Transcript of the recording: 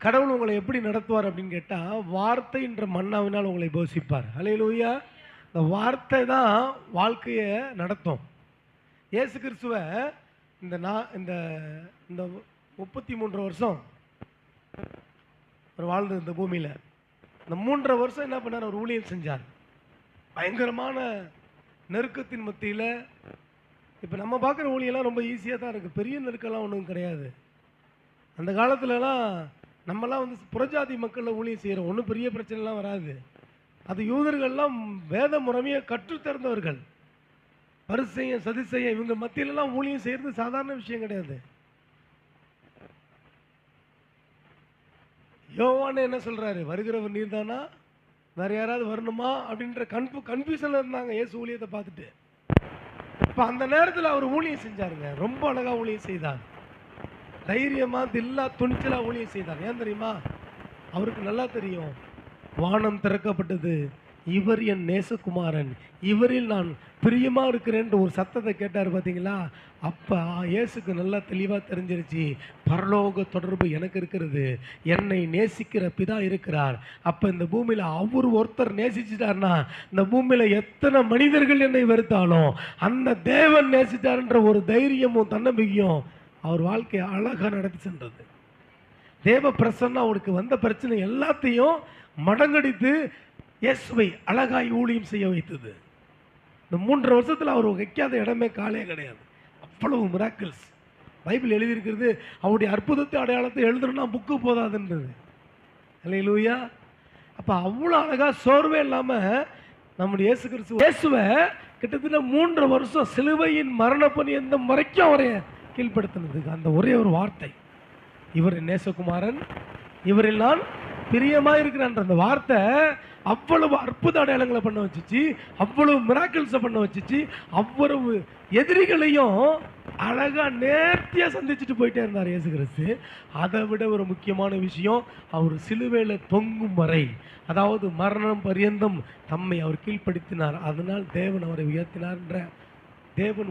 கடவுள் உங்களை எப்படி நடத்துவார் அப்படின்னு கேட்டால், வார்த்தை என்ற மன்னாவினால் உங்களை போஷிப்பார். ஹல்லேலூயா. இந்த வார்த்தை தான் வாழ்க்கையை நடத்தும். இயேசு கிறிஸ்துவ இந்த இந்த இந்த 33 வருஷம் அவர் வாழ்ந்து இந்த பூமியில் இந்த 3.5 வருஷம் என்ன பண்ணார்? அவர் ஊழியம் செஞ்சார். பயங்கரமான நெருக்கத்தின் மத்தியில். இப்போ நம்ம பார்க்குற ஊழியெல்லாம் ரொம்ப ஈஸியாக தான் இருக்குது. பெரிய நெருக்கெல்லாம் ஒன்றும் கிடையாது. அந்த காலத்துலலாம் நம்மலாம் வந்து புறஜாதி மக்களில் ஊழியம் செய்கிறோம். ஒன்றும் பெரிய பிரச்சனைலாம் வராது. அது யூதர்கள்லாம் வேத முறைமையை கற்றுத்தேர்ந்தவர்கள். பரிசேயன் சதுசேயன் இவங்க மத்தியிலலாம் ஊழியம் செய்கிறது சாதாரண விஷயம் கிடையாது. யோவான் என்ன சொல்கிறாரு? வருகிறவர் நீர் தானா, வேறு யாராவது வரணுமா அப்படின்ற கன்ஃபியூஷனில் இருந்தாங்க இயேசு ஊழியத்தை பார்த்துட்டு. இப்போ அந்த நேரத்தில் அவர் ஊழியம் செஞ்சாருங்க. ரொம்ப அழகாக ஊழியம் செய்தார். தைரியமாக தில்லா துணிச்சலாக ஊழியம் செய்தார். ஏன் தெரியுமா? அவருக்கு நல்லா தெரியும், வானம் திறக்கப்பட்டது, இவர் என் நேசகுமாரன், இவரில் நான் பிரியமாக இருக்கிறேன்ற ஒரு சத்தத்தை கேட்டார் பார்த்தீங்களா? அப்போ இயேசுக்கு நல்லா தெளிவாக தெரிஞ்சிருச்சு, பரலோக தொடர்பு எனக்கு இருக்கிறது, என்னை நேசிக்கிற பிதா இருக்கிறார். அப்போ இந்த பூமியில் அவர் ஒருத்தர் நேசிச்சிட்டார்னா, இந்த பூமியில் எத்தனை மனிதர்கள் என்னை வெறுத்தாலும் அந்த தேவன் நேசித்தார்ன்ற ஒரு தைரியமும் தன்னம்பிக்கையும் அவர் வாழ்க்கையை அழகாக நடத்தி சென்றது. தேவ பிரசன்னம் அவருக்கு வந்த பிரச்சனை எல்லாத்தையும் மடங்கடித்து இயேசுவை அழகாய் ஊழியம் செய்ய வைத்தது. இந்த 3.5 வருஷத்தில் அவர் வைக்காத இடமே காலே கிடையாது. அவ்வளவு மிராக்கிள்ஸ் பைபிள் எழுதியிருக்கிறது. அவருடைய அற்புதத்தை அடையாளத்தை எழுதுனா புக்கு போதாதுன்றது. அல்லேலூயா. அப்போ அவ்வளோ அழகாக சோர்வே இல்லாமல் நம்முடைய இயேசு கிறிஸ்து இயேசுவை கிட்டத்தட்ட 3.5 வருஷம் சிலுவையின் மரண பரியந்தம் வரைக்கும் அவரை கீழ்ப்படுத்தினதுக்கு அந்த ஒரே ஒரு வார்த்தை, இவர் நேசகுமாரன், இவரில் நான் பிரியமாக இருக்கிறான்ற அந்த வார்த்தை அவ்வளவு அற்புத அடையாளங்களை பண்ண வச்சிச்சு, அவ்வளவு மிராக்கிள்ஸை பண்ண வச்சிச்சு, அவ்வளவு எதிரிகளையும் அழகாக நேர்த்தியாக சந்திச்சுட்டு போயிட்டே இருந்தார் இயேசு கிறிஸ்து. அதை விட ஒரு முக்கியமான விஷயம், அவர் சிலுவையில் தொங்கும் வரை, அதாவது மரணம் பரியந்தம் தம்மை அவர் கீழ்ப்படுத்தினார். அதனால் தேவன் அவரை உயர்த்தினார்ன்ற தேவன்